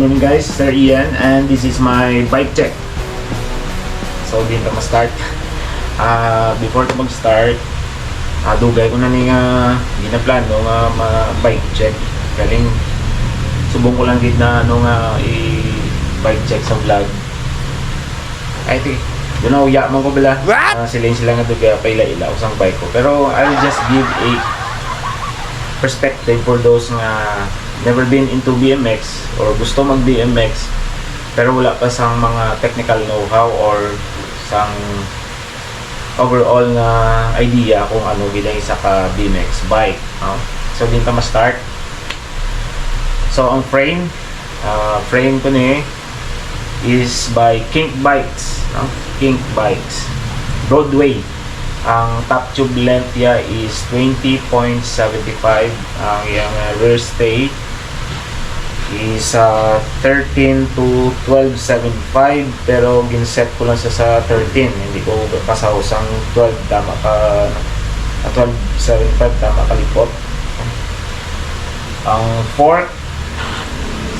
morning guys, Sir Ian, and this is my bike check. So din ta ma-start. Before to mag-start, dugay ko na ni nga ginaplano nga bike check. Galing subong ko lang gid na i-bike check sa vlog. Ay ti, ya mo ko bala. Sila nga duga pa ila usang bike ko. Pero I'll just give a perspective for those nga never been into BMX or gusto mag BMX pero wala pa sang mga technical know-how or sang overall na idea kung ano gilay sa ka BMX bike. So din ta ma-start. So ang frame ko ni is by Kink Bikes, Kink Bikes Broadway. Ang top tube length niya is 20.75. Ang iyang rear stay is 13 to 12.75, pero ginset ko lang sa 13. Hindi ko pasahos ang 12, tama ka 12.75, tama kalipot. Ang fork,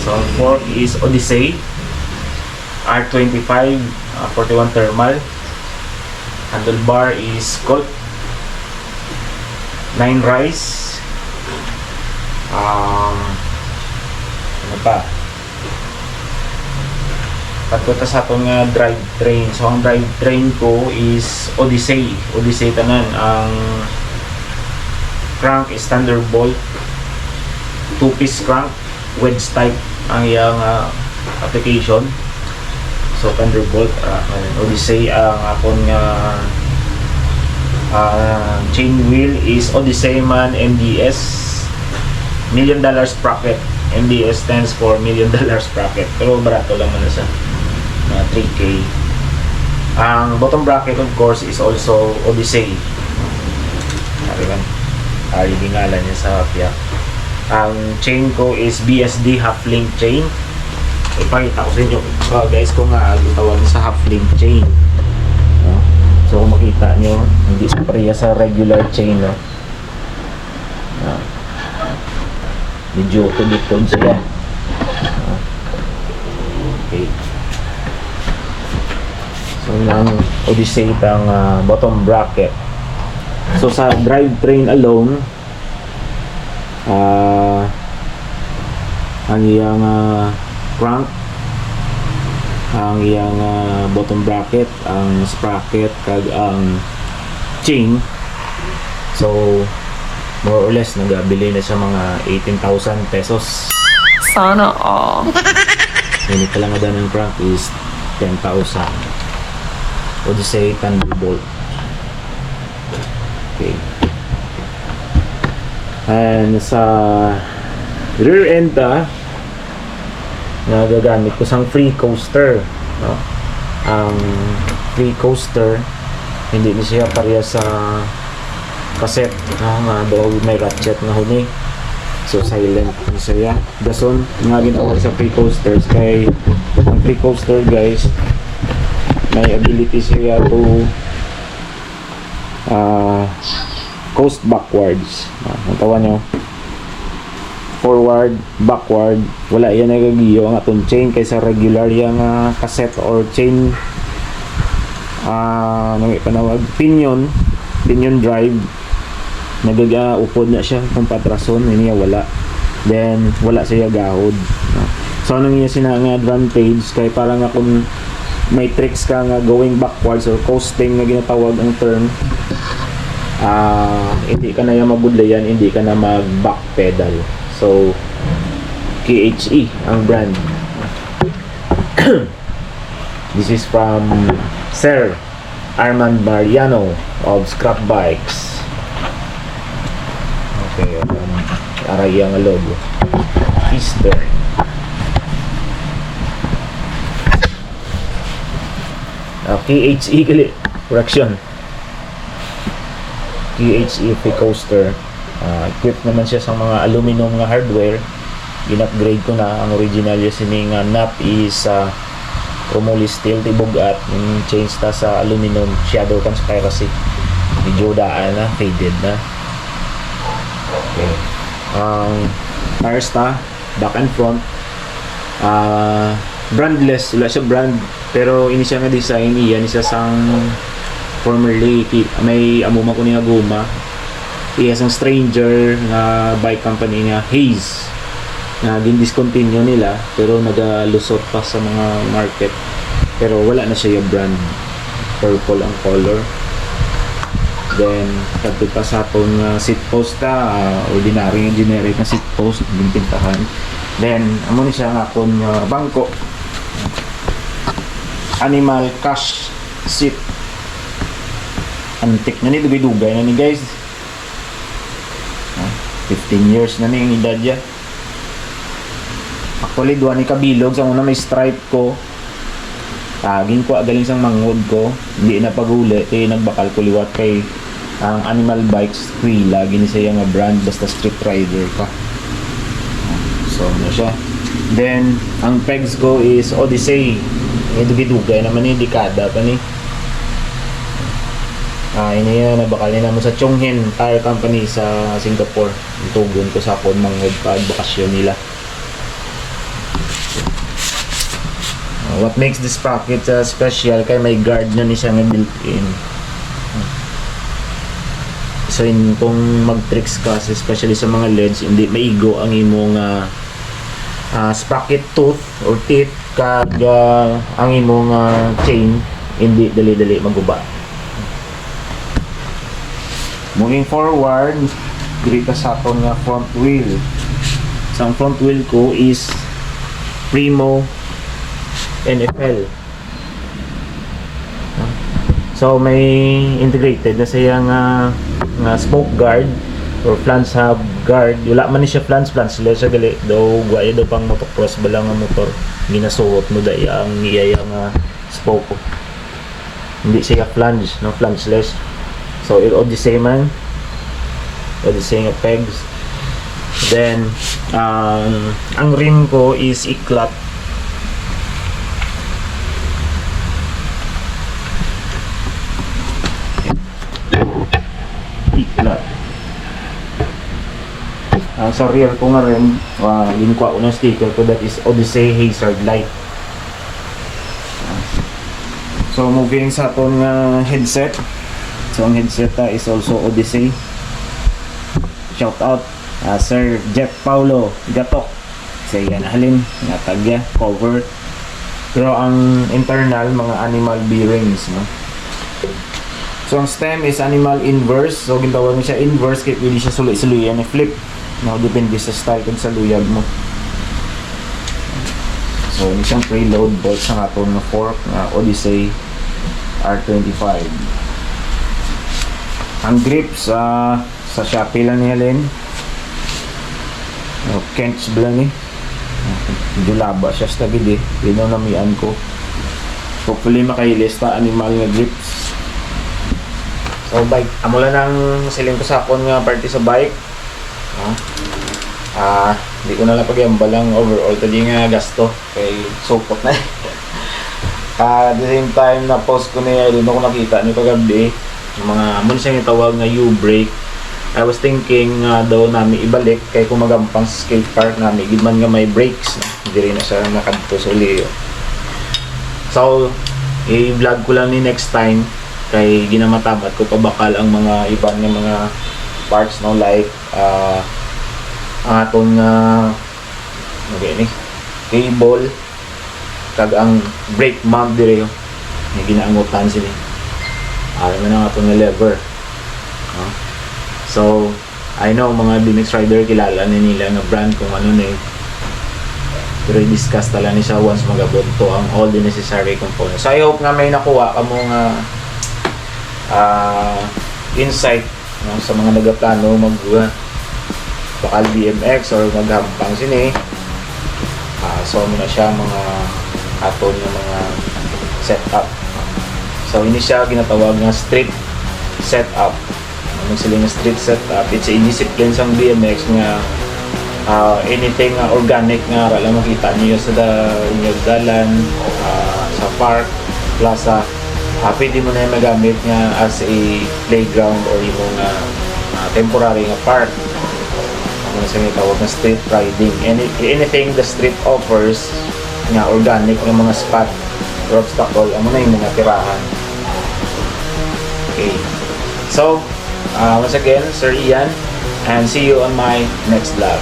so ang fork is Odyssey R25 41 thermal. Handlebar is Colt 9 Rise. Ano pa? Pagkota sa itong drivetrain. So ang drivetrain ko is Odyssey tanan. Ang crank is Thunderbolt 2-piece crank, wedge type ang iyang application. So Thunderbolt, Odyssey. Ang akong chain wheel is Odyssey Man MDS $1 million sprocket. MDS stands for $1 million sprocket, pero barato lang na sa 3K. Ang bottom bracket of course is also Odyssey. Ngalan niya sa piyak. Ang chain ko is BSD half link chain. Ipakita ko sa inyo guys kung tawag sa half link chain. So kung makita nyo, hindi sa pareha sa regular chain, medyo tulikod sila. Okay, so yung Odyssey ang bottom bracket. So sa drivetrain alone, ang iyang crank, ang iyang bottom bracket, ang sprocket, kag ang chain, so more or less nagabili na siya mga 18,000 pesos. Sana all. Hindi ka lang ng crank is 10,000. Odyssey Thunderbolt. Okay. And sa rear end nagagamit ko sang free coaster, ang free coaster hindi na siya pareha sa cassette nga may ratchet na huni, so silent na siya. Dason nga ginawa sa free coasters kay ang free coaster guys may ability siya to coast backwards. Ang tawa nyo, forward, backward, wala yan nagagiyo ang atong chain kaysa regular yung cassette or chain panawag pinion drive, upod na siya kung patrason, niya wala, then wala siya gahod. So anong niya sinang advantage kay parang kung may tricks ka nga going backwards or coasting na ginatawag ang term, hindi ka na yung mabudlayan, hindi ka na mag back pedal. So KHE ang brand. This is from Sir Armand Mariano of Scrap Bikes. Okay, aray ang logo. Easter. KHE gali. Correction. KHE free coaster. Equipped naman siya sa mga aluminum nga hardware. In-upgrade ko na. Ang original yung sining nap is chromoly steel tibog at yung change ta sa aluminum shadow transparency. Medyo daan na, faded na. Okay. Tires ta, back and front. brandless, wala siya brand, pero ini siya nga design iyan isa sang formerly may amuma ko niya guma iya sang stranger nga bike company nga Hayes na discontinue nila pero nagalusot pa sa mga market, pero wala na siya yung brand, purple ang color. Then kadto pa sa atong seat post ordinary and generic na seat post din pintahan. Then amo ni siya nga akong bangko, animal cash seat, antik na ni, dugay-dugay na ni guys, 15 years na ni ang edad ya. Actually duha ni kabilog, sa una may stripe ko, taging ko galing sang mangod ko, hindi na paguli kay nagbakal ko liwat kay ang animal bikes Quila gini siya nga brand, basta street rider ka. So ano siya. Then ang pegs ko is Odyssey, dugay-dugay naman ni, dekada pa ni. Ini yan, nabakal nila mo sa Chongqing Tire Company sa Singapore. Tugon ko sa akon mangod pa bakasyon nila. What makes this sprocket special kay may guard na ni siya nga built-in. So kung mag-tricks ka, especially sa mga LEDs, hindi maigo ang imong sprocket tooth or teeth kag ang imong chain hindi dali-dali maguba. Moving forward, diri ka sa atong front wheel. So ang front wheel ko is Primo NFL. So may integrated na siya nga spoke guard or flange hub guard. Wala man ni siya flange sila siya gali daw guaya daw pang motocross ba lang ang motor, ginasuot mo dai ang iya nga spoke. Hindi siya flange, no, flangeless. So it all the same man, all the same pegs. Then ang rim ko is iklat. Sa rear ko nga rin, ginikuha ko ng sticker ko, that is Odyssey Hazard Light. So moving sa atong headset. So ang headset is also Odyssey. Shout out Sir Jeff Paulo Gatok. Sa yan halin nga tagya cover. Pero ang internal mga animal bearings, no. So ang stem is animal inverse. So gintawag mo siya inverse kaya pwede siya suluy-suluyan na flip. No, depende sa style kung sa luyag mo. So ini siyang preload bolt sa atong na fork na Odyssey R25. Ang grips sa Shopee lang niya rin. Kent's lang ni. Julaba siya sa tagid eh. Pinonamian ko. Hopefully makailista animal nga grips. So bike, amo lang ang siling ko sa akon nga party sa bike. Hindi ko na lang pagyamba lang overall tadi nga gasto kay support na. At the same time na post ko niya doon ako nakita ni kagabi mga mun siya tawag nga U-brake. I was thinking daw namin ibalik kay kung magampang sa skate park namin gid man nga may brakes, hindi rin na siya nakadto sa uliyo. So i-vlog ko lang ni next time kay ginamatabat ko pabakal ang mga ibang nga mga parts, no, like ang atong cable kag ang brake mount dire nga ginaangutan sila. Alam na atong lever. So I know mga BMX rider kilala ni nila nga brand kung ano ni. Pero i-discuss tala ni siya once magabot to ang all the necessary components. So I hope nga may nakuha ka mo nga insight, no, sa mga nagaplano mag bakal BMX or maghampang sini. So ano na siya mga aton ng mga setup. So ini siya ginatawag nga street setup. Ano sila nga street setup? It's a discipline sang BMX nga anything organic nga wala makita niyo sa inyong dalan, sa park, plaza, pwede mo na yung magamit nga as a playground or yung temporary nga park. Ano sa tawag na street riding. Anything the street offers nga organic ng mga spot or obstacle, amo na yung mga tirahan. Okay. So, once again, Sir Ian, and see you on my next vlog.